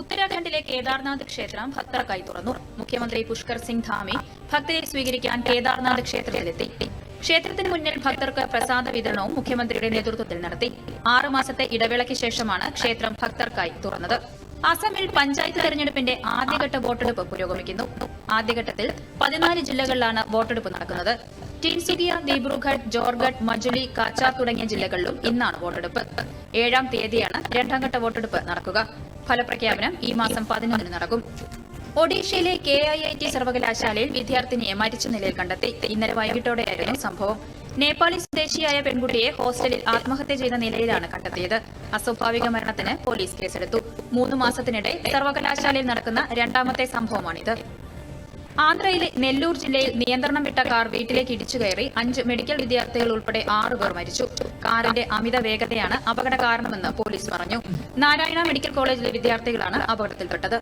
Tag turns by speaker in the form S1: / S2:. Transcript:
S1: ഉത്തരാഖണ്ഡിലെ കേദാർനാഥ് ക്ഷേത്രം ഭക്തർക്കായി തുറന്നു. മുഖ്യമന്ത്രി പുഷ്കർ സിംഗ് ധാമി ഭക്തരെ സ്വീകരിക്കാൻ കേദാർനാഥ് ക്ഷേത്രത്തിലെത്തി. ക്ഷേത്രത്തിന് മുന്നിൽ ഭക്തർക്ക് പ്രസാദ വിതരണവും മുഖ്യമന്ത്രിയുടെ നേതൃത്വത്തിൽ നടത്തി. 6 മാസത്തെ ഇടവേളയ്ക്ക് ശേഷമാണ് ക്ഷേത്രം ഭക്തർക്കായി തുറന്നത്. അസമിൽ പഞ്ചായത്ത് തെരഞ്ഞെടുപ്പിന്റെ ആദ്യഘട്ട വോട്ടെടുപ്പ് പുരോഗമിക്കുന്നു. ആദ്യഘട്ടത്തിൽ 14 ജില്ലകളിലാണ് വോട്ടെടുപ്പ് നടക്കുന്നത്. ടിൻസുകിയ, ദിബ്രുഗഡ്, ജോർഗഡ്, മജുലി, കാച്ചാർ തുടങ്ങിയ ജില്ലകളിലും ഇന്നാണ് വോട്ടെടുപ്പ്. 7-ാം തീയതിയാണ് രണ്ടാം ഘട്ട വോട്ടെടുപ്പ് നടക്കുക. ഫലപ്രഖ്യാപനം ഈ മാസം 11-ന് നടക്കും. ഒഡീഷയിലെ KIIT സർവകലാശാലയിൽ വിദ്യാർത്ഥിനിയെ മരിച്ച നിലയിൽ കണ്ടെത്തി. ഇന്നലെ വൈകിട്ടോടെയായിരുന്നു സംഭവം. നേപ്പാളി സ്വദേശിയായ പെൺകുട്ടിയെ ഹോസ്റ്റലിൽ ആത്മഹത്യ ചെയ്ത നിലയിലാണ് കണ്ടെത്തിയത്. അസ്വാഭാവിക മരണത്തിന് പോലീസ് കേസെടുത്തു. 3 മാസത്തിനിടെ സർവകലാശാലയിൽ നടക്കുന്ന രണ്ടാമത്തെ സംഭവമാണിത്. ആന്ധ്രയിലെ നെല്ലൂർ ജില്ലയിൽ നിയന്ത്രണം വിട്ട കാർ വീട്ടിലേക്ക് ഇടിച്ചുകയറി 5 മെഡിക്കൽ വിദ്യാർത്ഥികൾ ഉൾപ്പെടെ 6 പേർ മരിച്ചു. കാറിന്റെ അമിത വേഗതയാണ് അപകട കാരണമെന്ന് പോലീസ് പറഞ്ഞു. നാരായണ മെഡിക്കൽ കോളേജിലെ വിദ്യാർത്ഥികളാണ് അപകടത്തിൽപ്പെട്ടത്.